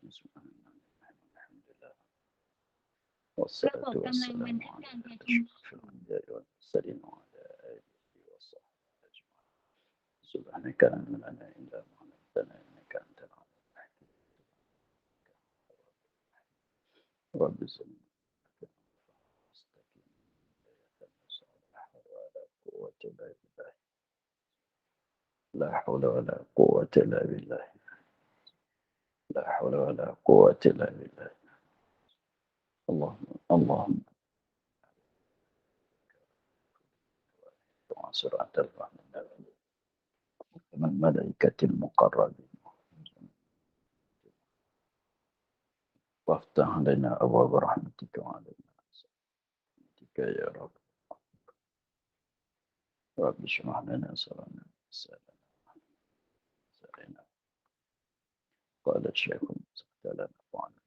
Alhamdulillah. Wassalatu wassalamu ala asyrafil anbiya'i wal mursalin wa ala alihi wa sahbihi ajma'in. Subhanaka la ilma lana illa ma 'allamtana innaka antal 'alimul hakim. Rabbi zidni لا حول ولا قوة إلا بالله لا حول ولا قوة إلا بالله اللهم سرعة الفهم من ملائكة المقربين وافتح لنا أبواب رحمتك وعلينا رحمتك يا رب رب اشرح لنا صدرنا سألنا قال الشيخ المسكت لنا وعنا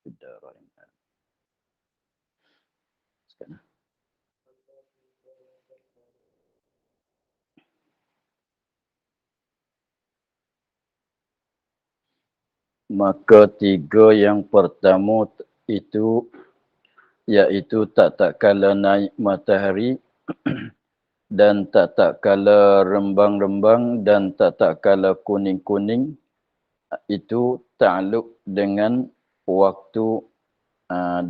في الدارين آمين. Maka tiga yang pertama itu iaitu tak kala naik matahari dan tak kala rembang-rembang dan tak kala kuning-kuning, itu ta'alluq dengan waktu,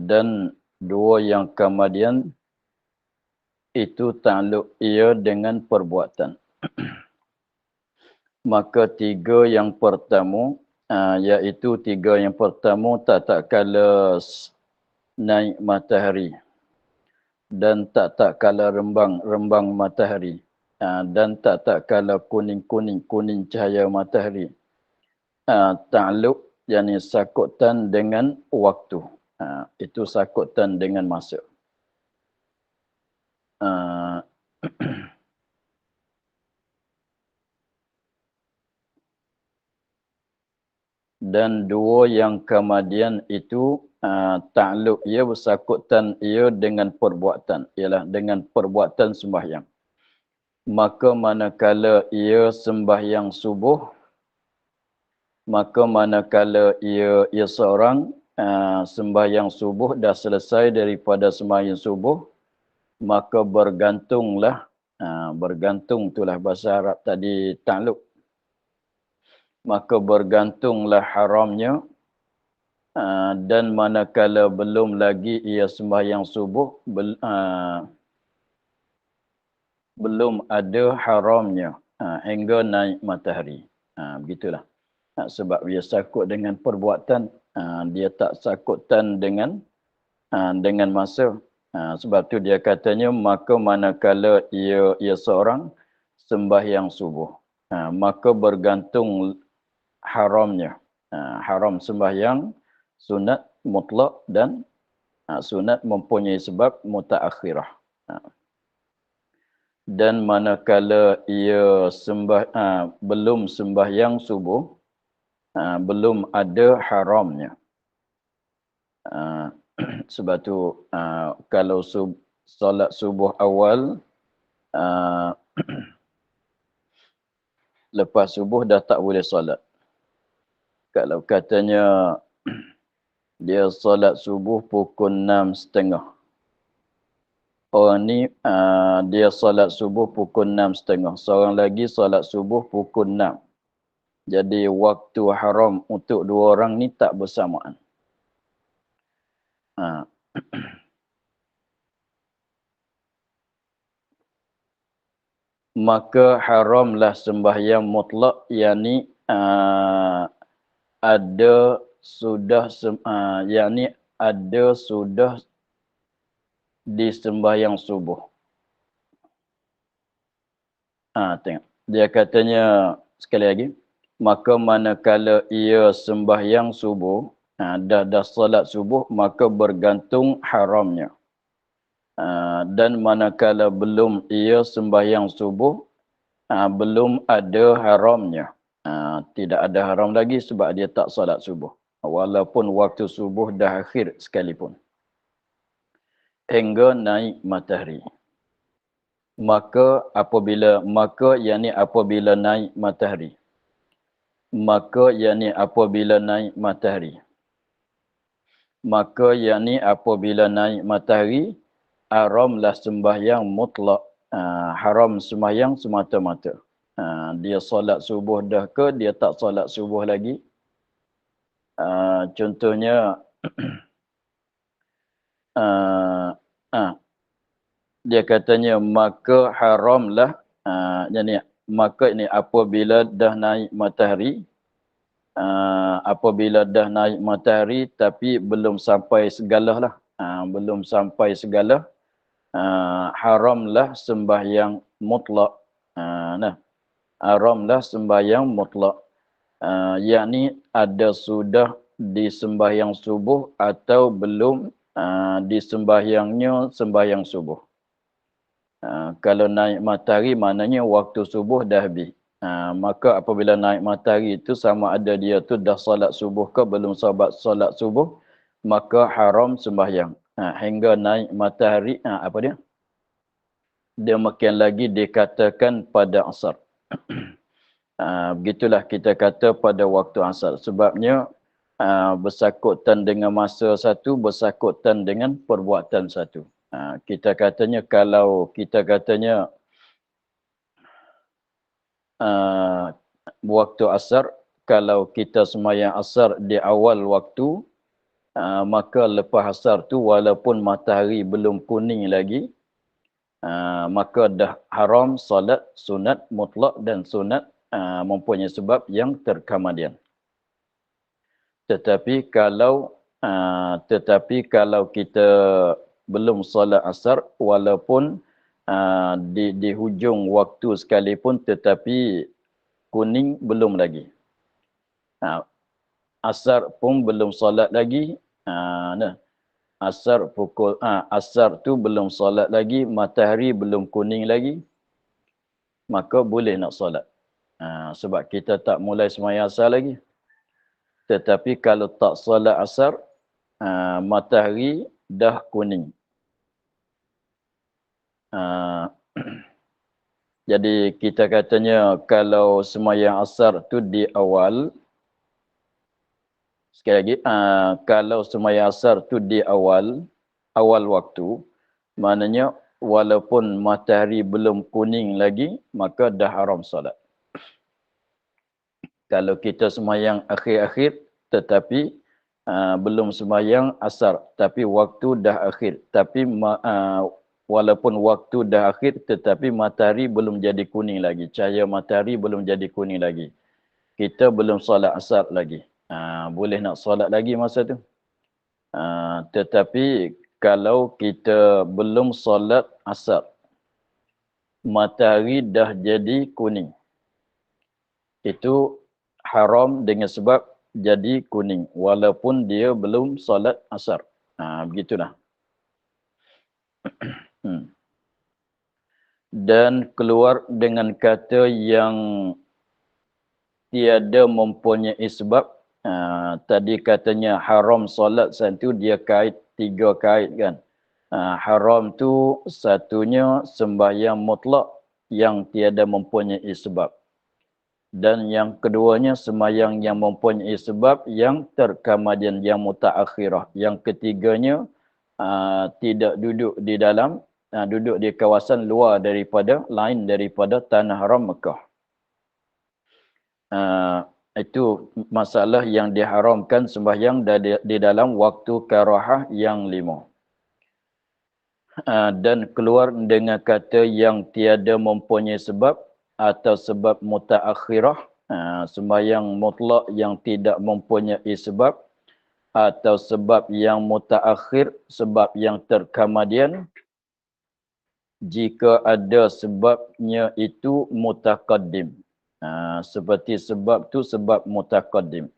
dan dua yang kemudian itu ta'alluq ia dengan perbuatan. Maka tiga yang pertama, iaitu tiga yang pertama tak kala naik matahari dan tak kala rembang matahari, dan tak kala kuning cahaya matahari. Ta'alluq yakni sakutan dengan waktu. Itu sakutan dengan masa. Dan dua yang kemudian itu ta'alluq ia bersakutan ia dengan perbuatan, ialah dengan perbuatan sembahyang. Maka manakala ia sembahyang subuh, maka manakala ia seorang sembahyang subuh dah selesai daripada sembahyang subuh, maka bergantunglah, bergantung itulah bahasa Arab tadi ta'alluq. Maka bergantunglah haramnya, dan manakala belum lagi ia sembahyang subuh, belum ada haramnya hingga naik matahari. Begitulah. Sebab dia sakut dengan perbuatan, dia tak sakutan dengan masa. Sebab tu dia katanya, maka manakala ia seorang sembahyang subuh, maka bergantung haramnya. Haram sembahyang sunat mutlak dan sunat mempunyai sebab mutaakhirah. Dan manakala ia belum sembahyang subuh, belum ada haramnya. Sebab tu kalau solat subuh awal, lepas subuh dah tak boleh solat. Kalau katanya dia solat subuh pukul 6.30. Orang ni dia solat subuh pukul 6.30. Seorang lagi solat subuh pukul 6. Jadi waktu haram untuk dua orang ni tak bersamaan. Maka haramlah sembahyang mutlak, yakni ada sudah di sembahyang subuh. Tengok. Dia katanya sekali lagi, maka manakala ia sembahyang subuh, dah solat subuh, maka bergantung haramnya. Dan manakala belum ia sembahyang subuh, belum ada haramnya. Tidak ada haram lagi sebab dia tak solat subuh. Walaupun waktu subuh dah akhir sekalipun. Hingga naik matahari. Maka apabila naik matahari, maka yakni apabila naik matahari. Maka yakni apabila naik matahari, haramlah sembahyang mutlak. Haram sembahyang semata-mata. Dia solat subuh dah ke, dia tak solat subuh lagi. Contohnya, dia katanya maka haramlah, yakni maka ini apabila dah naik matahari, apabila dah naik matahari tapi belum sampai segala lah, belum sampai segala, haramlah sembahyang mutlak. Haramlah sembahyang mutlak. Yakni ada sudah di sembahyang subuh atau belum di sembahyangnya sembahyang subuh. Kalau naik matahari maknanya waktu subuh dah habis. Maka apabila naik matahari itu sama ada dia tu dah solat subuh ke belum solat subuh, maka haram sembahyang. Hingga naik matahari, apa dia? Demikian lagi dikatakan pada asar. Begitulah kita kata pada waktu asar. Sebabnya bersakutan dengan masa satu, bersakutan dengan perbuatan satu. Kita katanya kalau kita katanya waktu asar, kalau kita sembahyang asar di awal waktu, maka lepas asar tu walaupun matahari belum kuning lagi, maka dah haram solat sunat mutlak dan sunat mempunyai sebab yang terkemudian. Tetapi kalau kita belum solat asar walaupun di hujung waktu sekalipun tetapi kuning belum lagi. Asar pun belum solat lagi. Asar tu belum solat lagi, matahari belum kuning lagi, maka boleh nak solat. Sebab kita tak mulai sembahyang asar lagi. Tetapi kalau tak solat asar, matahari dah kuning. Jadi kita katanya kalau sembahyang asar tu di awal, sekali lagi, kalau sembahyang asar tu di awal waktu, maknanya walaupun matahari belum kuning lagi, maka dah haram solat. Kalau kita sembahyang akhir-akhir tetapi belum sembahyang asar, tapi waktu dah akhir, tapi walaupun waktu dah akhir tetapi matahari belum jadi kuning lagi, cahaya matahari belum jadi kuning lagi, kita belum solat asar lagi. Boleh nak solat lagi masa tu. Tetapi kalau kita belum solat asar, matahari dah jadi kuning, itu haram dengan sebab jadi kuning walaupun dia belum solat asar. Begitulah. Dan keluar dengan kata yang tiada mempunyai sebab. Tadi katanya haram solat satu, dia kait, tiga kait kan. Haram tu satunya sembahyang mutlak yang tiada mempunyai sebab. Dan yang keduanya sembahyang yang mempunyai sebab yang terkemudian, yang mutaakhirah. Yang ketiganya tidak duduk di dalam, duduk di kawasan luar daripada, lain daripada tanah haram Mekah. Itu masalah yang diharamkan sembahyang di dalam waktu karahah yang 5. Dan keluar dengan kata yang tiada mempunyai sebab atau sebab mutaakhirah, sembahyang mutlak yang tidak mempunyai sebab atau sebab yang mutaakhir, sebab yang terkemudian, jika ada sebabnya itu mutaqaddim. Seperti sebab tu sebab mutaqaddim.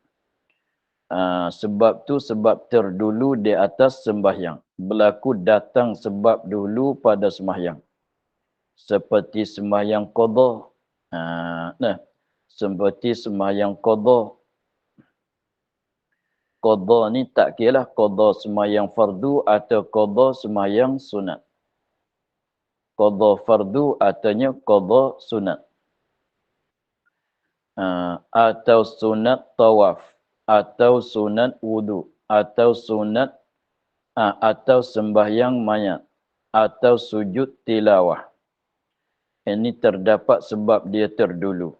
Sebab tu sebab terdulu di atas sembahyang. Berlaku datang sebab dulu pada sembahyang. Seperti sembahyang qadha. Seperti sembahyang qadha. Qadha ni tak kira lah qadha sembahyang fardu atau qadha sembahyang sunat. Qadha fardu artinya qadha sunat. Atau sunat tawaf, atau sunat wudu, atau sunat atau sembahyang mayat, atau sujud tilawah. Ini terdapat sebab dia terdulu.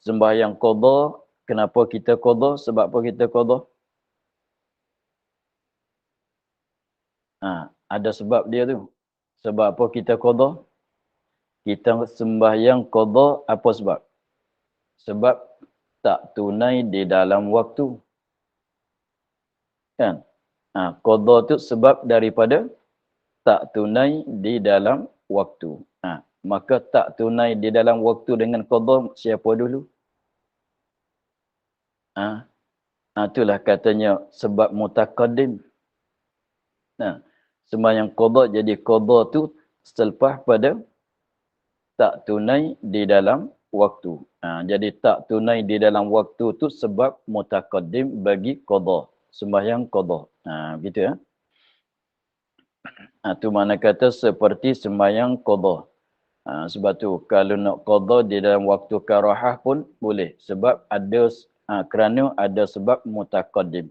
Sembahyang qada, kenapa kita qada? Sebab apa kita qada? Ada sebab dia tu. Sebab apa kita qada? Kita sembahyang qada apa sebab? Sebab tak tunai di dalam waktu. Kan? Qada tu sebab daripada tak tunai di dalam waktu. Maka tak tunai di dalam waktu dengan qada siapa dulu? Itulah katanya sebab mutaqaddim. Sembahyang qada jadi qada tu selepas pada tak tunai di dalam waktu. Jadi tak tunai di dalam waktu tu sebab mutaqaddim bagi qada. Sembahyang qada. Gitu ya. Itu mana kata seperti sembahyang qada. Sebab tu kalau nak qada di dalam waktu karahah pun boleh. Sebab ada kerana ada sebab mutaqaddim.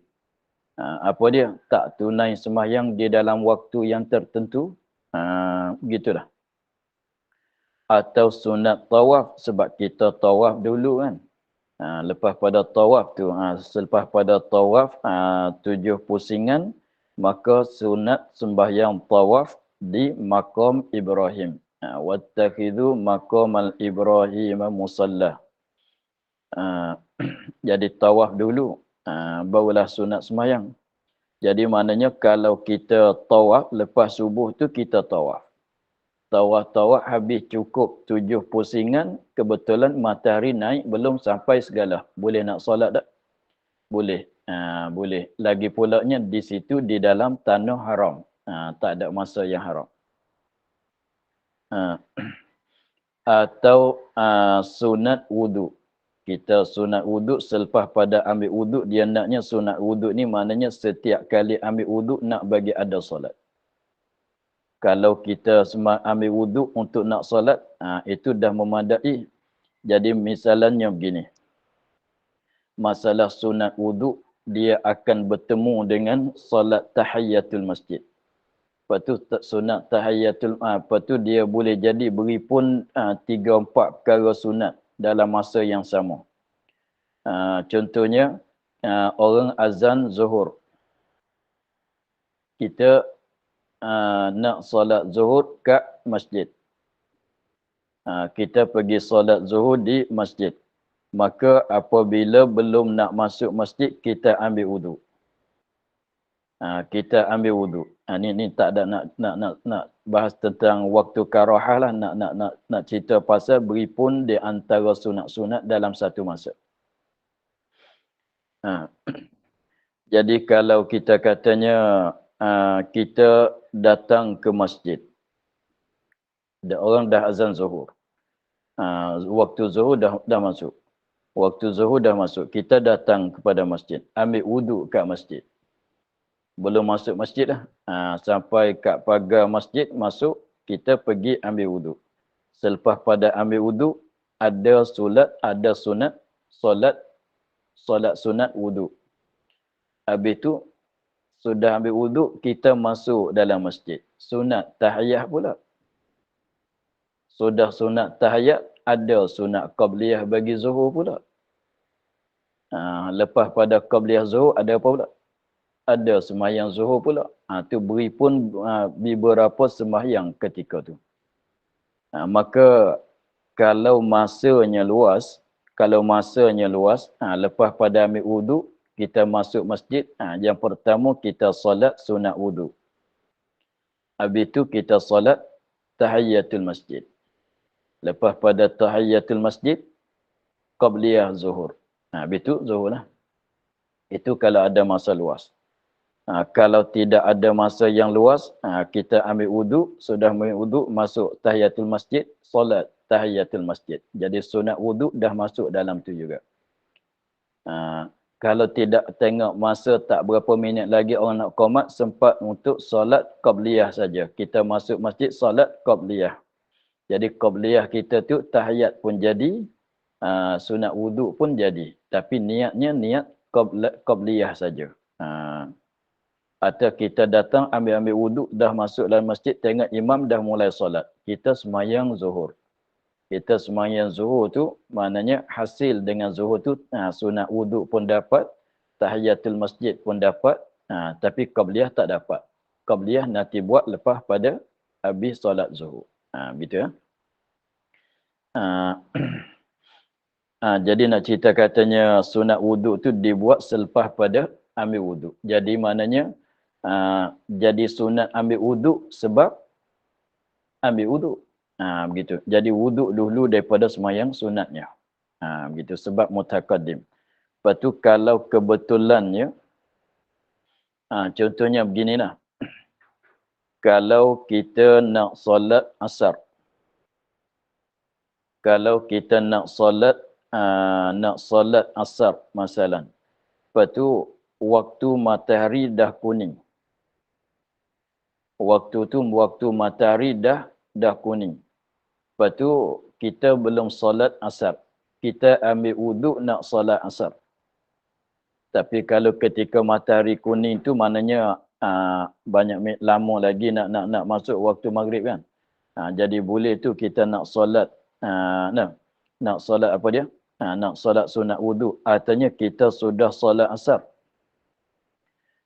Apa dia? Tak tunai sembahyang di dalam waktu yang tertentu. Gitulah. Atau sunat tawaf sebab kita tawaf dulu kan. Lepas pada tawaf tu, selepas pada tawaf 7 pusingan, maka sunat sembahyang tawaf di maqam Ibrahim. Wattakhidhu maqamal Ibrahim musalla. Jadi tawaf dulu, barulah sunat sembahyang. Jadi maknanya kalau kita tawaf, lepas subuh tu kita tawaf. Tawaf habis cukup 7 pusingan, kebetulan matahari naik belum sampai segala. Boleh nak solat tak? Boleh. Boleh. Lagi pulaknya di situ di dalam tanah haram. Tak ada masa yang haram. Atau sunat wudu. Kita sunat wudu selepas pada ambil wudu, dia naknya sunat wudu ni maknanya setiap kali ambil wudu nak bagi ada solat. Kalau kita ambil wudu untuk nak solat, itu dah memadai. Jadi misalnya begini. Masalah sunat wudu, dia akan bertemu dengan solat tahiyatul masjid. Lepas tu sunat tahiyatul, lepas tu dia boleh jadi beri pun 3-4 perkara sunat dalam masa yang sama. Contohnya, orang azan zuhur. Kita nak solat zuhur kat masjid. Kita pergi solat zuhur di masjid. Maka apabila belum nak masuk masjid, kita ambil wudu. Kita ambil wudu. Ni tak ada nak bahas tentang waktu karahah lah, nak cerita pasal beri pun di antara sunat-sunat dalam satu masa. Jadi kalau kita katanya kita datang ke masjid. Orang dah azan zuhur. Waktu zuhur dah masuk. Waktu zuhur dah masuk. Kita datang kepada masjid. Ambil wudu kat masjid. Belum masuk masjid dah. Sampai kat pagar masjid masuk, kita pergi ambil wudu. Selepas pada ambil wudu, ada sunat, solat sunat wudu. Habis tu, sudah ambil wudu, kita masuk dalam masjid. Sunat tahiyat pula. Sudah sunat tahiyat, ada sunat qabliyah bagi zuhur pula. Lepas pada qabliyah zuhur, ada apa pula? Ada sembahyang zuhur pula. Tu beri pun beberapa sembahyang ketika tu. Maka kalau masanya luas, lepas pada ambil wudu, kita masuk masjid, yang pertama kita solat sunat wudu. Habis tu kita solat tahiyatul masjid. Lepas pada tahiyatul masjid, qabliyah zuhur. Habis tu zuhur lah. Itu kalau ada masa luas. Kalau tidak ada masa yang luas, kita ambil wudu, sudah ambil wudu, masuk tahiyatul masjid, solat tahiyatul masjid. Jadi sunat wudu dah masuk dalam tu juga. Kalau tidak tengok masa tak berapa minit lagi orang nak qomat, sempat untuk solat qabliyah saja. Kita masuk masjid, solat qabliyah. Jadi qabliyah kita tu tahiyat pun jadi, sunat wuduk pun jadi. Tapi niatnya niat qabliyah saja. Atau kita datang ambil wuduk, dah masuk dalam masjid, tengok imam dah mulai solat. Kita semayang zuhur. Kita semayang zuhur tu, maknanya hasil dengan zuhur tu, sunat wuduk pun dapat, tahiyatul masjid pun dapat, tapi qabliyah tak dapat. Qabliyah nanti buat lepas pada habis solat zuhur. Begitu ya. Jadi nak cerita katanya sunat wuduk tu dibuat selepas pada ambil wuduk. Jadi maknanya jadi sunat ambil wuduk sebab ambil wuduk. Begitu. Jadi wuduk dulu daripada semayang sunatnya. Begitu. Sebab mutaqaddim. Lepas tu kalau kebetulannya, contohnya beginilah. Kalau kita nak solat asar. Kalau kita nak solat asar masalan. Lepas tu waktu matahari dah kuning. Waktu matahari dah kuning. Lepas tu kita belum solat asar. Kita ambil wuduk nak solat asar. Tapi kalau ketika matahari kuning tu maknanya banyak lama lagi nak masuk waktu maghrib kan. Jadi boleh tu kita nak solat nak solat apa dia? Nak solat sunat wuduk. Artinya kita sudah solat asar.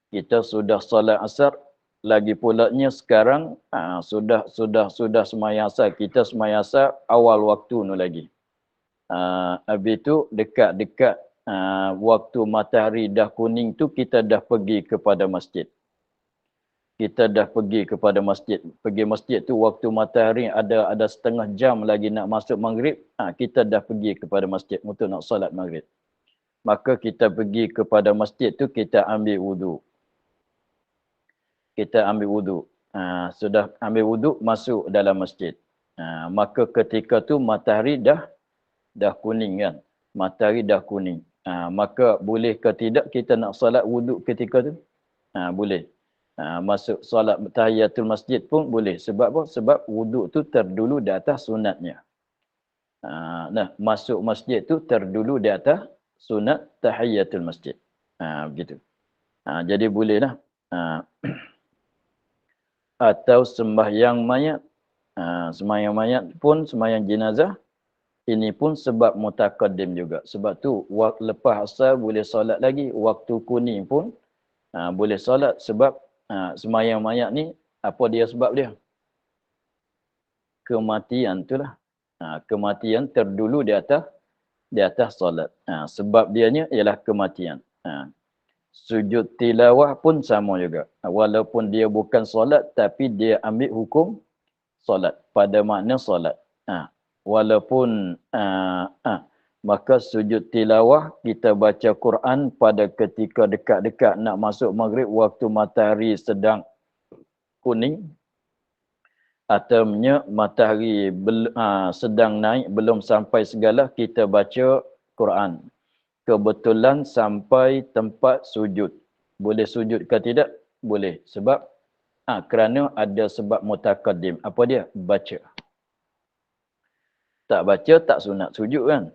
Kita sudah solat asar. Lagi pulanya sekarang sudah semayang asar. Kita semayang asar awal waktu nu lagi. Habis tu dekat-dekat waktu matahari dah kuning tu kita dah pergi kepada masjid. Kita dah pergi kepada masjid. Pergi masjid tu waktu matahari ada setengah jam lagi nak masuk maghrib. Kita dah pergi kepada masjid untuk nak solat maghrib. Maka kita pergi kepada masjid tu kita ambil wuduk. Kita ambil wuduk. Sudah ambil wuduk masuk dalam masjid. Maka ketika tu matahari dah kuning kan. Matahari dah kuning. Maka boleh ke tidak kita nak solat wuduk ketika tu? Boleh. Masuk solat tahiyatul masjid pun boleh. Sebab apa? Sebab wuduk tu terdulu di atas sunatnya. Masuk masjid tu terdulu di atas sunat tahiyatul masjid. Begitu. Jadi bolehlah. Atau sembahyang mayat. Sembahyang mayat pun, sembahyang jenazah. Ini pun sebab mutaqaddim juga. Sebab tu lepas asar boleh solat lagi. Waktu kuning pun boleh solat. Sebab sembahyang mayat ni, apa dia sebab dia? Kematian itulah. Kematian terdulu di atas solat. Sebab dianya ialah kematian. Sujud tilawah pun sama juga. Walaupun dia bukan solat, tapi dia ambil hukum solat. Pada makna solat. Walaupun maka sujud tilawah kita baca Quran pada ketika dekat-dekat nak masuk maghrib waktu matahari sedang kuning atau matahari sedang naik belum sampai segala kita baca Quran. Kebetulan sampai tempat sujud. Boleh sujud ke tidak? Boleh. Sebab kerana ada sebab mutaqaddim. Apa dia? Baca. Tak baca tak sunat sujud kan?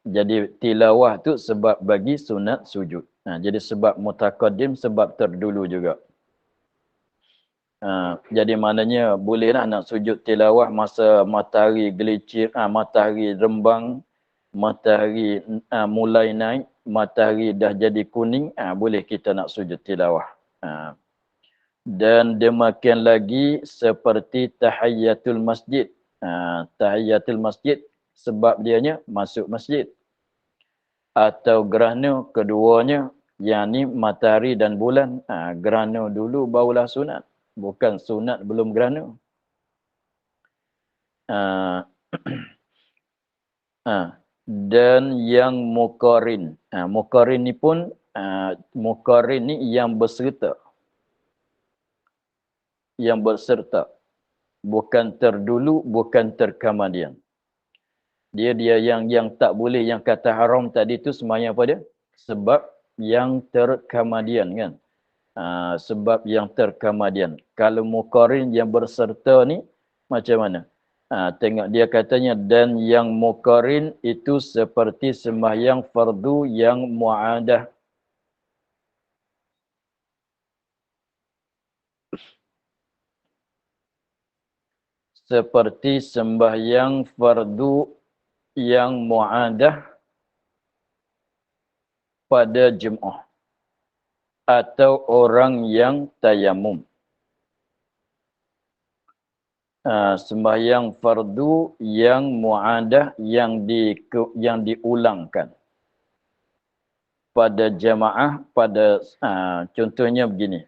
Jadi tilawah tu sebab bagi sunat sujud. Jadi sebab mutaqaddim, sebab terdulu juga. Jadi maknanya bolehlah nak sujud tilawah masa matahari gelincir, matahari rembang, matahari mulai naik, matahari dah jadi kuning, boleh kita nak sujud tilawah. Dan demikian lagi seperti tahiyatul masjid. Tahiyatul masjid sebab dianya masuk masjid. Atau gerhana keduanya, yang ni matahari dan bulan. Gerhana dulu barulah sunat. Bukan sunat belum gerhana. Dan yang muqarin. Muqarin ni pun, muqarin ni yang berserta. Yang berserta. Bukan terdulu, bukan terkemudian. Dia yang tak boleh, yang kata haram tadi tu semuanya apa dia? Sebab yang terkemudian kan. Sebab yang terkemudian. Kalau muqarin yang berserta ni macam mana? Tengok dia katanya, dan yang muqarin itu seperti sembahyang fardu yang mu'adah. Seperti sembahyang fardu yang mu'adah pada Jumaat atau orang yang tayamum. Sembahyang fardu yang mu'adah yang diulangkan pada jamaah pada contohnya begini.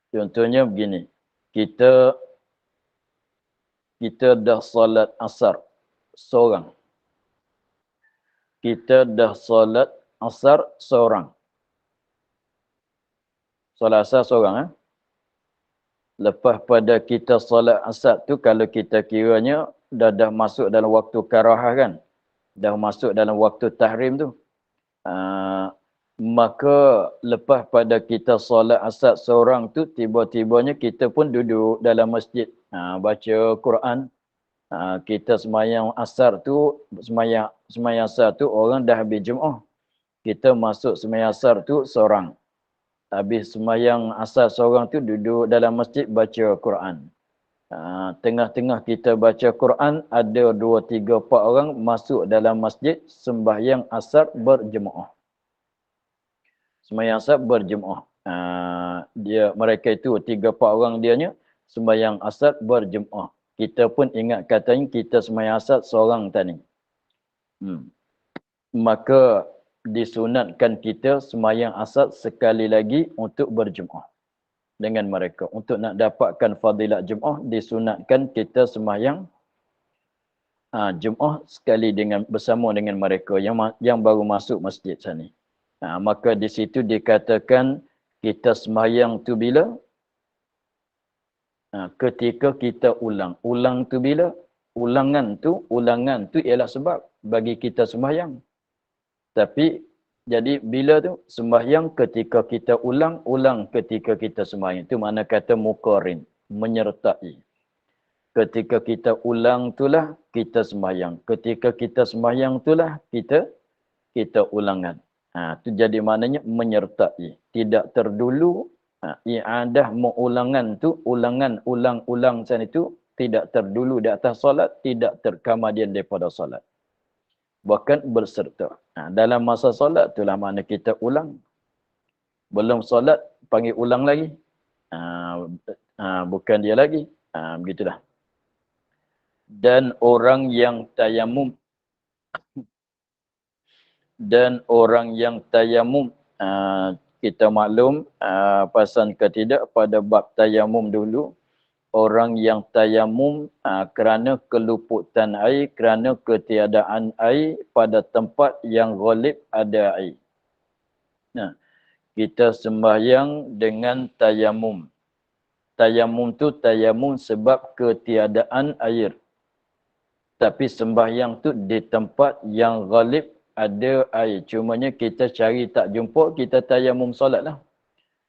Contohnya begini. Kita dah solat asar seorang. Kita dah solat asar seorang. Solat asar seorang. Lepas pada kita solat asar tu, kalau kita kiranya dah masuk dalam waktu karahah kan. Dah masuk dalam waktu tahrim tu. Maka lepas pada kita solat asar seorang tu, tiba-tibanya kita pun duduk dalam masjid. Baca Quran. Kita semayang asar tu, semayang asar tu orang dah habis Jumaat. Kita masuk semayang asar tu seorang. Habis semayang asar seorang tu duduk dalam masjid baca Quran. Tengah-tengah kita baca Quran, ada 2, 3, 4 orang masuk dalam masjid sembahyang asar berjemaah. Sembahyang asar berjemaah. Mereka itu 3, 4 orang dianya sembahyang asar berjemaah. Kita pun ingat katanya kita sembahyang asar seorang tadi. Maka disunatkan kita sembahyang asar sekali lagi untuk berjemaah dengan mereka. Untuk nak dapatkan fadilat Jumaat, disunatkan kita sembahyang Jumaat sekali bersama dengan mereka yang baru masuk masjid sana. Maka di situ dikatakan kita sembahyang tu bila? Ketika kita ulang. Ulang tu bila? Ulangan tu ialah sebab bagi kita sembahyang. Tapi jadi bila tu sembahyang ketika kita ulang ketika kita sembahyang. Itu makna kata muqarin, menyertai. Ketika kita ulang itulah kita sembahyang. Ketika kita sembahyang itulah kita ulangan. Itu jadi maknanya menyertai. Tidak terdulu. I'adah mengulangan tu, ulangan ulang-ulang sana itu tidak terdulu di atas solat, tidak terkemudian daripada solat. Bahkan berserta. Dalam masa solat itulah makna kita ulang. Belum solat panggil ulang lagi. Bukan dia lagi. Begitulah. Dan orang yang tayamum kita maklum pasal ke tidak pada bab tayamum dulu, orang yang tayamum kerana keluputan air, kerana ketiadaan air pada tempat yang ghalib ada air. Kita sembahyang dengan tayamum. Tayamum tu tayamum sebab ketiadaan air. Tapi sembahyang tu di tempat yang ghalib ada air. Cumanya kita cari tak jumpa, kita tayamum solat lah.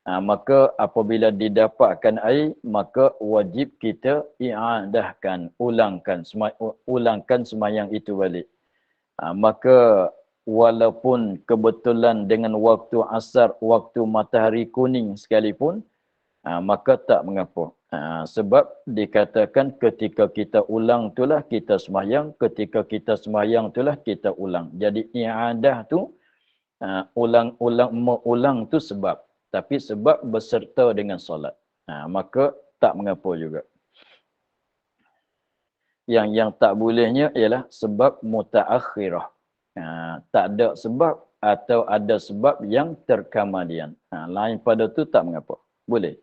Maka apabila didapatkan air, maka wajib kita i'adahkan, ulangkan sembahyang itu balik. Maka walaupun kebetulan dengan waktu asar, waktu matahari kuning sekalipun, maka tak mengapa. Sebab dikatakan ketika kita ulang itulah kita sembahyang, ketika kita sembahyang itulah kita ulang. Jadi i'adah tu mengulang tu sebab, tapi sebab berserta dengan solat. Maka tak mengapa juga. Yang tak bolehnya ialah sebab mutaakhirah. Tak ada sebab atau ada sebab yang terkemudian. Lain pada tu tak mengapa. Boleh.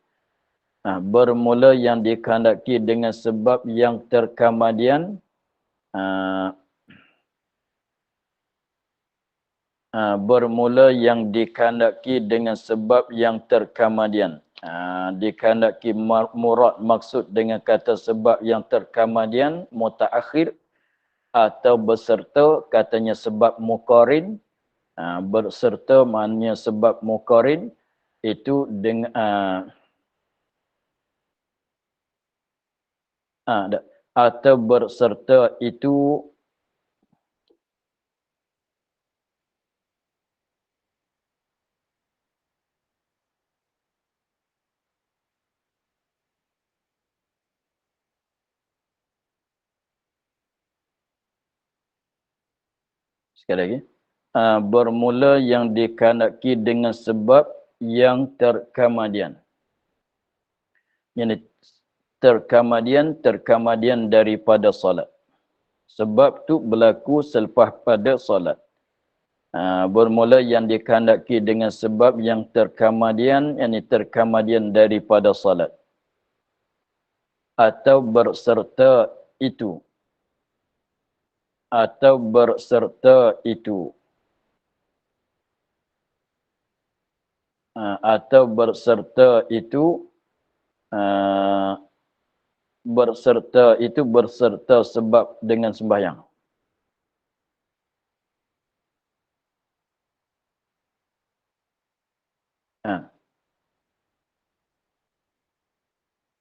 Bermula yang dikehendaki dengan sebab yang terkemudian, bermula yang dikehendaki dengan sebab yang terkemudian. Dikehendaki murad maksud dengan kata sebab yang terkemudian mutaakhir, atau berserta katanya sebab muqarin. Berserta maknanya sebab muqarin itu dengan atau berserta itu sekali lagi bermula yang dikehendaki dengan sebab yang terkemudian. Yang terkemudian daripada solat. Sebab tu berlaku selepas pada solat. Bermula yang dikehendaki dengan sebab yang terkemudian, yakni terkemudian daripada solat. Atau berserta itu. Atau berserta itu. Atau berserta itu. Berserta itu berserta sebab dengan sembahyang.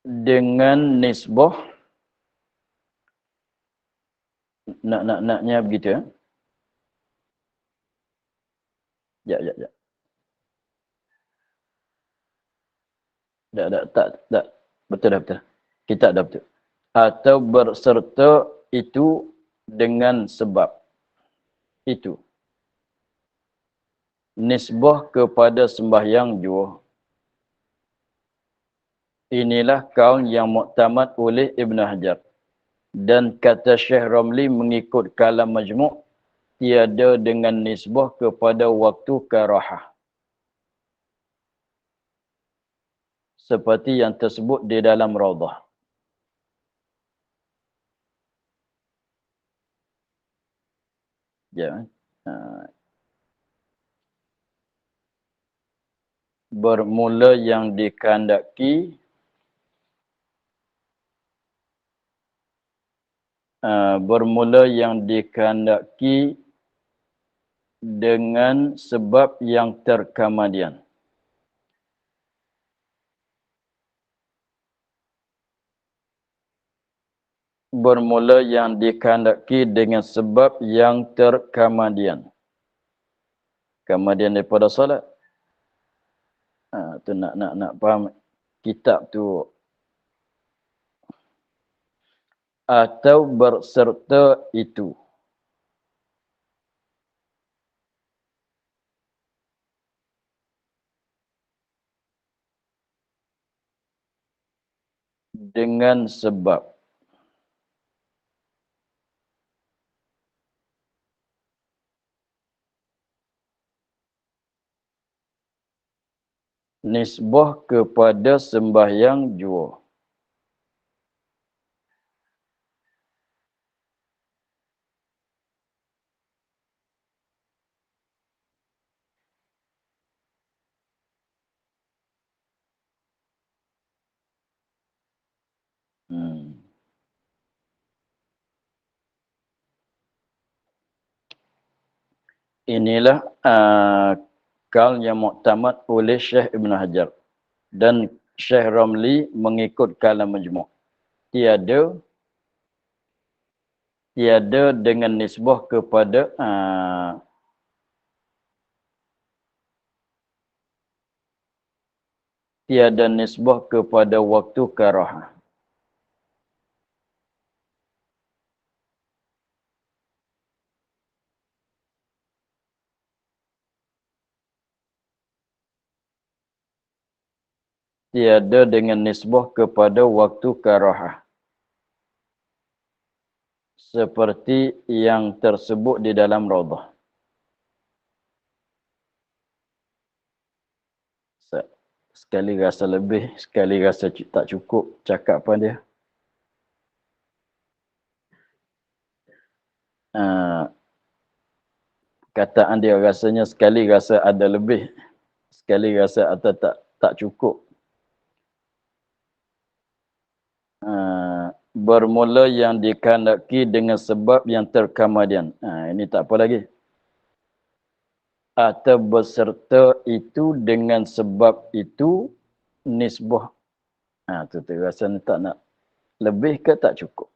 Dengan nisbah naknya begitu ya. Ya. Tak. Betul. Kita dah betul. Atau berserta itu dengan sebab itu. Nisbah kepada sembahyang jua. Inilah kaul yang muktamad oleh Ibn Hajar. Dan kata Syekh Ramli mengikut kalam majmu' tiada dengan nisbah kepada waktu karahah. Seperti yang tersebut di dalam Rawdah. Ya. Bermula yang dikehendaki dengan sebab yang terkemudian. Bermula yang dikehendaki dengan sebab yang terkemudian. Kemudian daripada solat. Tu nak faham kitab tu. Atau berserta itu. Dengan sebab. Nisbah kepada sembahyang jua. Inilah kaul yang muktamad oleh Syekh Ibn Hajar. Dan Syekh Ramli mengikut kalam majmu'. Tiada dengan nisbah kepada tiada nisbah kepada waktu karahah. Tiada dengan nisbah kepada waktu karahah. Seperti yang tersebut di dalam Rawdah. Sekali rasa lebih, sekali rasa tak cukup cakap apa dia. Kataan dia rasanya sekali rasa ada lebih, sekali rasa atau tak cukup. Bermula yang dikehendaki dengan sebab yang terkemudian. Ini tak apa lagi. Atau berserta itu dengan sebab itu nisbah. Tu rasa tak nak lebih ke tak cukup.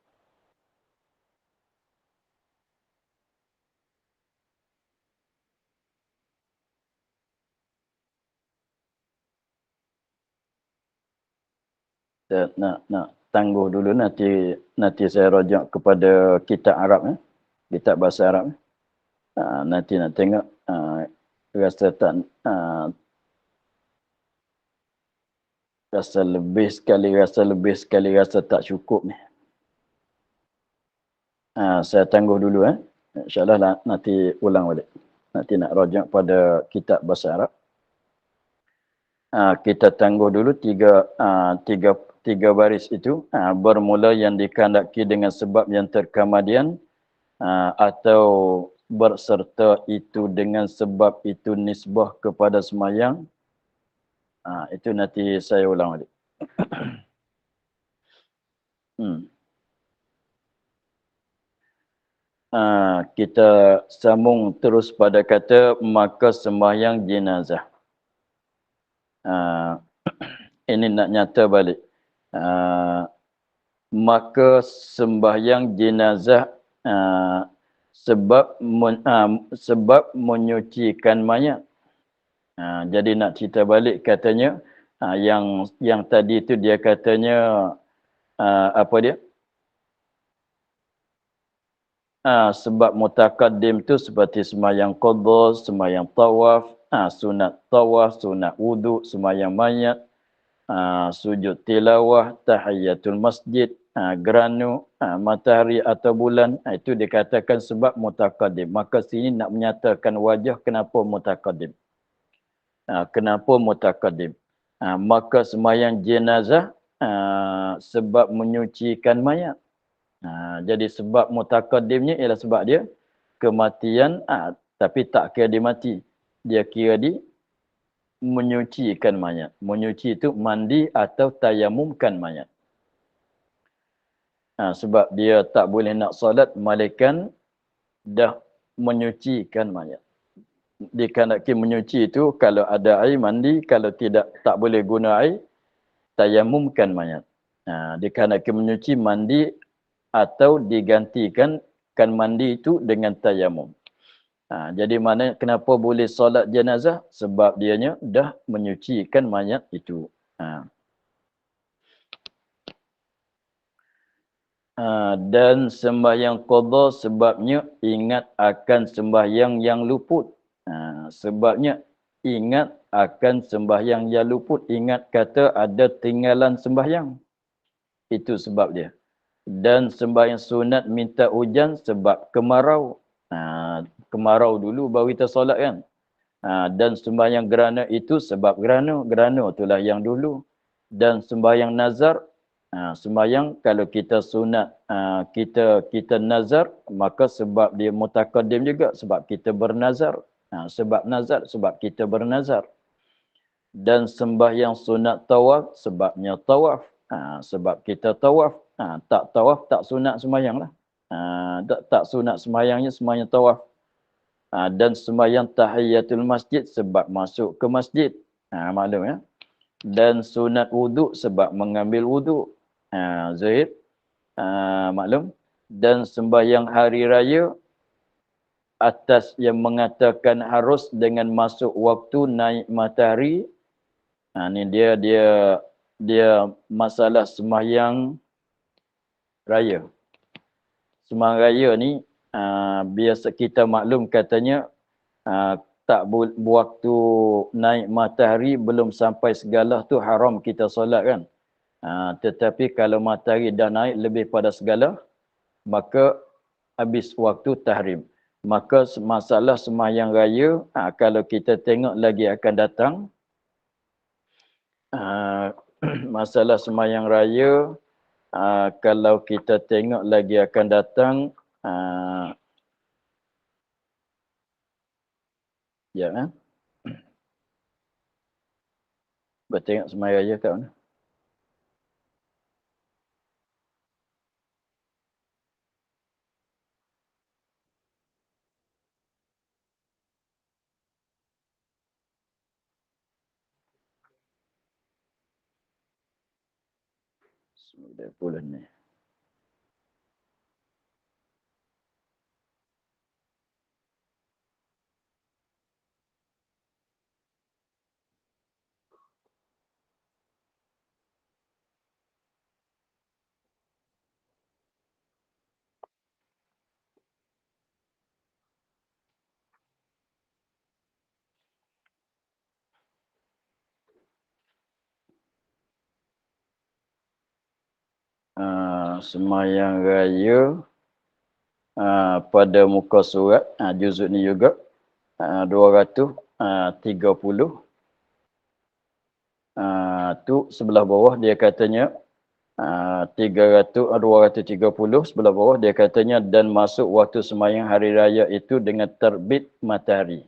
Nak tangguh dulu, nanti saya rujuk kepada kitab Arab, kitab bahasa Arab. Nanti nak tengok rasa tak rasa lebih sekali rasa tak cukup ni. Saya tangguh dulu, InsyaAllah nanti ulang balik. Nanti nak rujuk pada kitab bahasa Arab. Kita tangguh dulu tiga baris itu. Bermula yang dikehendaki dengan sebab yang terkemudian, atau berserta itu dengan sebab itu nisbah kepada semayang. Itu nanti saya ulang balik. Kita sambung terus pada kata maka sembahyang jenazah. Ini nak nyata balik. Maka sembahyang jenazah sebab menyucikan mayat. Jadi nak cerita balik katanya, yang tadi itu dia katanya apa dia? Sebab mutakaddim tu seperti sembahyang qadha, sembahyang tawaf, sunat tawaf, sunat wudu, sembahyang mayat, sujud tilawah, tahiyatul masjid, geranu, matahari atau bulan, itu dikatakan sebab mutakaddim. Maka sini nak menyatakan wajah kenapa mutakaddim. Kenapa mutakaddim? Maka sembahyang jenazah sebab menyucikan mayat. Jadi sebab mutaqaddimnya ialah sebab dia kematian, tapi tak kira dia mati. Dia kira dia menyucikan mayat. Menyuci itu mandi atau tayamumkan mayat. Sebab dia tak boleh nak solat, malaikat dah menyucikan mayat. Dikarenakan menyuci itu, kalau ada air mandi, kalau tidak tak boleh guna air, tayamumkan mayat. Dikarenakan menyuci mandi atau digantikan kan mandi itu dengan tayamum. Jadi mana kenapa boleh solat jenazah? Sebab dianya dah menyucikan mayat itu. Dan sembahyang qadha sebabnya ingat akan sembahyang yang luput. Sebabnya ingat akan sembahyang yang luput. Ingat kata ada tinggalan sembahyang. Itu sebab dia. Dan sembahyang sunat minta hujan sebab kemarau. Kemarau dulu baru kita solat kan. Dan sembahyang gerhana itu sebab gerhana. Gerhana itulah yang dulu. Dan sembahyang nazar, sembahyang kalau kita sunat, kita nazar, maka sebab dia mutakaddim juga. Sebab kita bernazar. Sebab nazar, sebab kita bernazar. Dan sembahyang sunat tawaf, sebabnya tawaf. Sebab kita tawaf. Tak tawaf, tak sunat sembahyang lah. Tak sunat sembahyangnya, sembahyang tawaf. Dan sembahyang tahiyatul masjid sebab masuk ke masjid. Maklum ya. Dan sunat wudu sebab mengambil wudu. Zahid. Maklum. Dan sembahyang hari raya atas yang mengatakan harus dengan masuk waktu naik matahari. Ni dia masalah sembahyang raya. Sembahyang raya ni biasa kita maklum katanya tak waktu naik matahari belum sampai segala tu haram kita solat kan. Tetapi kalau matahari dah naik lebih pada segala, maka habis waktu tahrim. Maka masalah sembahyang raya, kalau kita tengok lagi akan datang, masalah sembahyang raya, kalau kita tengok lagi akan datang, bertengok sembahyang raya kat mana? Sudah bulan ni. Semayang raya pada muka surat, juzuk ni juga 230. Tu sebelah bawah dia katanya 230 sebelah bawah dia katanya dan masuk waktu semayang hari raya itu dengan terbit matahari.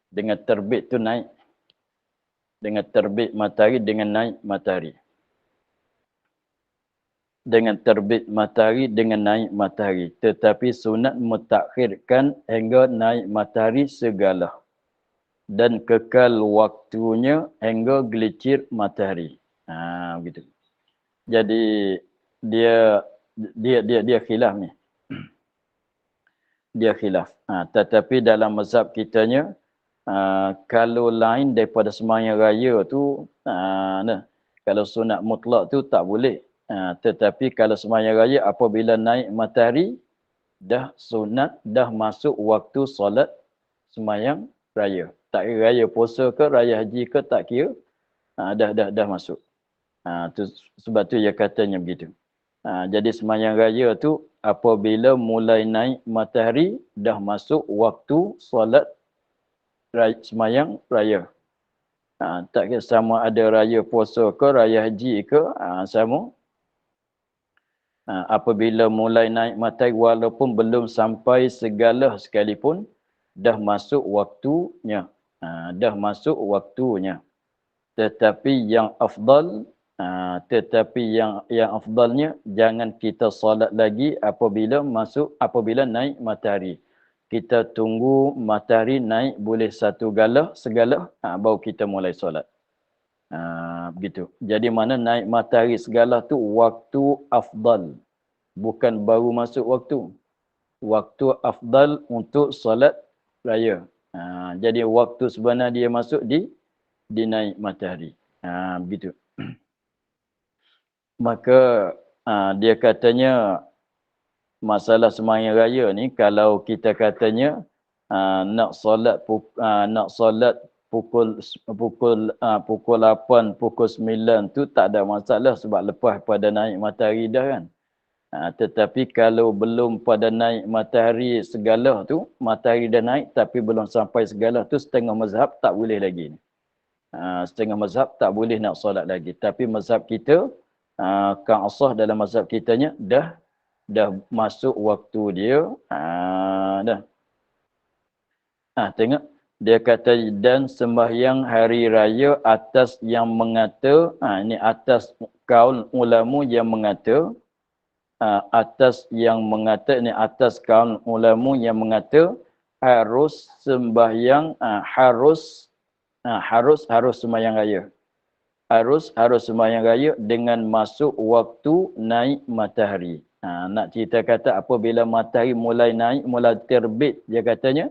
Dengan terbit tu naik. Dengan terbit matahari dengan naik matahari. Dengan terbit matahari dengan naik matahari. Tetapi sunat mentakhirkan hingga naik matahari segala. Dan kekal waktunya hingga gelincir matahari. Begitu. Jadi dia khilaf ni. Dia khilaf. Tetapi dalam mazhab kitanya kalau lain daripada sembahyang raya tu kalau sunat mutlak tu tak boleh. Tetapi kalau sembahyang raya apabila naik matahari dah sunat, dah masuk waktu solat sembahyang raya. Tak kira raya puasa ke raya haji ke tak kira. Dah masuk. Sebab tu dia katanya begitu. Jadi sembahyang raya tu apabila mulai naik matahari dah masuk waktu solat sembahyang raya. Tak kira sama ada raya puasa ke raya haji ke sama. Apabila mulai naik matahari walaupun belum sampai segala sekalipun dah masuk waktunya. Dah masuk waktunya. Tetapi yang afdal yang afdalnya jangan kita solat lagi apabila naik matahari. Kita tunggu matahari naik boleh satu segala baru kita mulai solat. Begitu. Jadi mana naik matahari segala tu waktu afdal. Bukan baru masuk waktu. Waktu afdal untuk solat raya. Jadi waktu sebenar dia masuk di naik matahari. Begitu. Maka dia katanya masalah sembahyang raya ni kalau kita katanya nak solat pukul 8, pukul 9 tu tak ada masalah sebab lepas pada naik matahari dah kan. Tetapi kalau belum pada naik matahari segala tu, matahari dah naik tapi belum sampai segala tu setengah mazhab tak boleh lagi. Setengah mazhab tak boleh nak solat lagi. Tapi mazhab kita Kang Asah dalam mazhab kitanya dah masuk waktu dia. Dah. Tengok. Dia kata dan sembahyang hari raya atas yang mengata, ini atas kaul ulama yang mengata, atas kaul ulama yang mengata harus sembahyang, harus sembahyang raya. Harus sembahyang raya dengan masuk waktu naik matahari. Nak cerita kata apabila matahari mulai naik, mulai terbit, dia katanya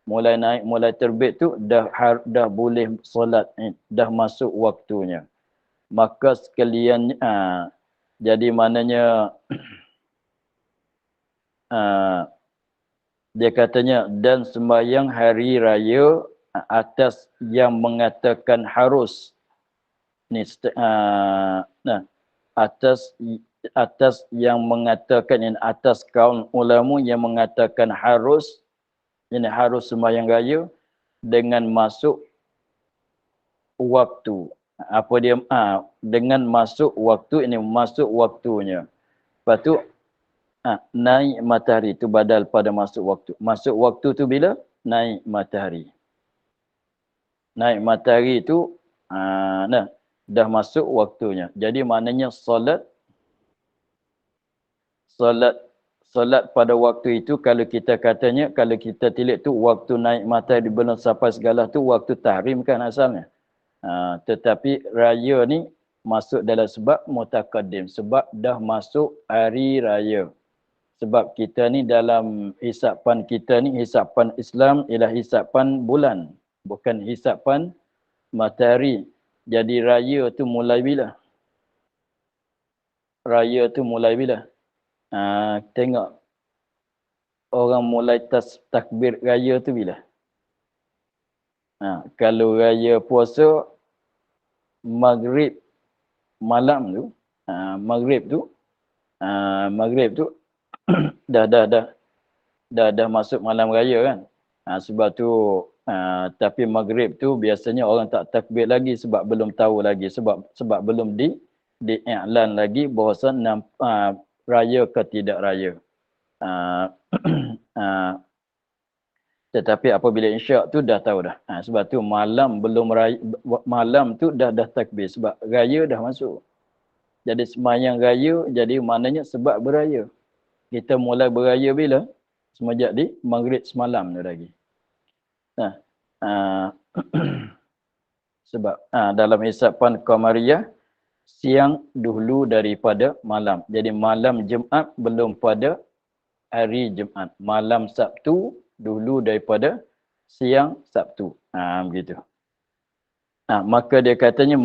mulai naik, mulai terbit tu dah boleh solat, dah masuk waktunya. Maka sekalian jadi maknanya dia katanya dan sembahyang hari raya atas yang mengatakan harus ni atas yang mengatakan yang atas kaum ulama yang mengatakan harus sembahyang raya dengan masuk waktu. Apa dia dengan masuk waktu, ini masuk waktunya. Lepas tu naik matahari tu badal pada masuk waktu. Masuk waktu tu bila? Naik matahari. Naik matahari tu dah masuk waktunya. Jadi maknanya solat pada waktu itu kalau kita katanya, kalau kita tilik tu waktu naik matahari belum sampai segala tu waktu tahrim kan asalnya. Tetapi raya ni masuk dalam sebab mutakaddim, sebab dah masuk hari raya. Sebab kita ni dalam hisapan kita ni, hisapan Islam ialah hisapan bulan, bukan hisapan matahari. Jadi raya tu mulai bila? Raya tu mulai bila? Tengok orang mulai takbir raya tu bila? Kalau raya puasa maghrib malam tu, maghrib tu Maghrib tu dah masuk malam raya kan. Sebab tu tapi maghrib tu biasanya orang tak takbir lagi sebab belum tahu lagi, sebab belum diiklan lagi bahawa raya ke tidak raya. Tetapi apabila insya' tu dah tahu dah. Sebab tu malam belum raya, malam tu dah takbir sebab raya dah masuk. Jadi sembahyang raya jadi maknanya sebab beraya. Kita mulai beraya bila? Semenjak di maghrib semalam tu lagi. Sebab dalam hisapan Qamariyah siang dahulu daripada malam. Jadi malam Jumaat belum pada hari Jumaat. Malam Sabtu dulu daripada siang Sabtu. Begitu. Maka dia katanya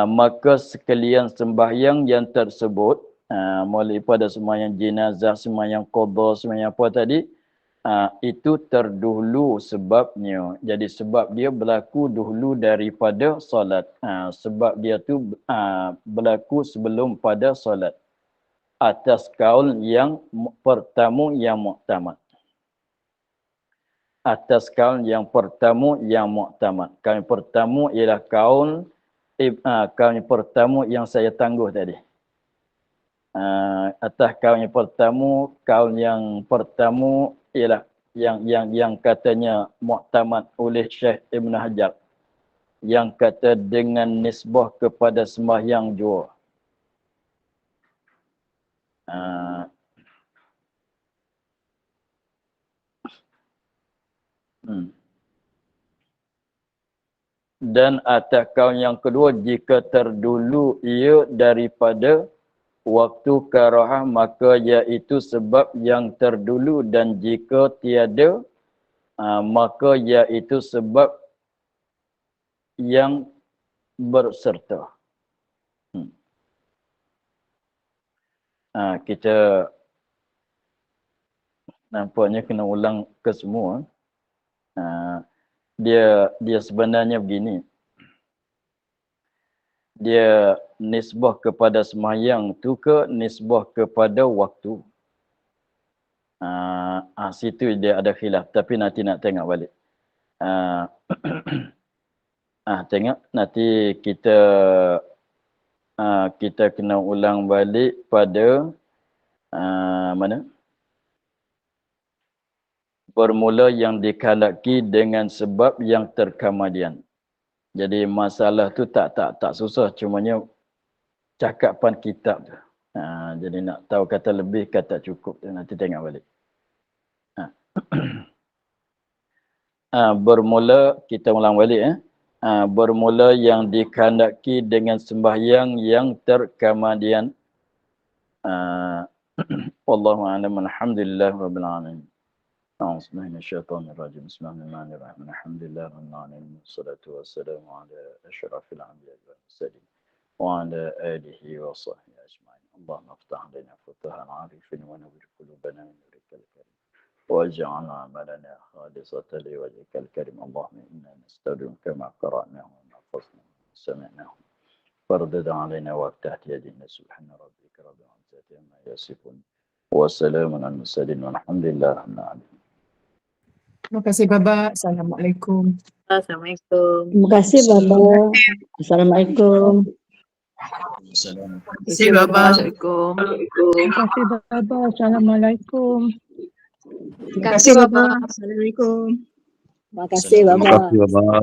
maka sekalian sembahyang yang tersebut mulai pada sembahyang jenazah, sembahyang qadha, sembahyang apa tadi, itu terdahulu sebabnya. Jadi sebab dia berlaku dahulu daripada solat. Sebab dia tu berlaku sebelum pada solat. Atas kaul yang pertama yang muktamad. Atas kaul yang pertama yang muktamad. Kaul pertama ialah kaul yang pertama yang saya tangguh tadi. Atas kaul yang pertama ialah yang katanya muktamad oleh Syekh Ibn Hajar, yang kata dengan nisbah kepada sembahyang jua. Dan atas kaul yang kedua, jika terdulu ia daripada waktu karahah, maka iaitu sebab yang terdulu, dan jika tiada maka iaitu sebab yang berserta. Kita nampaknya kena ulang ke semua. Dia sebenarnya begini. Dia nisbah kepada sembahyang tu ke nisbah kepada waktu. Situ dia ada khilaf, tapi nanti nak tengok balik. Tengok nanti kita kena ulang balik pada mana? Bermula yang dikhalaki dengan sebab yang terkemudian. Jadi masalah tu tak susah, cumanya cakapan kitab tu. Jadi nak tahu kata lebih kata cukup tu, nanti tengok balik. Bermula, kita ulang balik bermula yang dikhandaki dengan sembahyang yang terkemudian. Wallahu a'lam. Alhamdulillah rabbil alamin. أعوذ بالله من الشيطان الرجيم. بسم الله الرحمن الرحيم. الحمد لله رب العالمين والصلاة والسلام على أشرف الأنبياء والمرسلين وعلى آله وصحبه أجمعين. اللهم افتح علينا فتوح العارفين ونور قلوبنا من نورك الكريم واجعل عملنا خالصة لوجهك الكريم. اللهم إنا نستودعك ما قرأناه وما حفظناه وسمعناه فاردد علينا وافتح يدينا. سبحان ربك رب العزة عما يصفون وسلام على المرسلين والحمد لله رب العالمين. Terima kasih Baba. Assalamualaikum. Assalamualaikum. Terima kasih Baba. Assalamualaikum. Terima kasih Baba. Assalamualaikum. Terima kasih Baba. Assalamualaikum. Terima kasih Baba. Assalamualaikum. Terima kasih Baba. Terima kasih, Baba.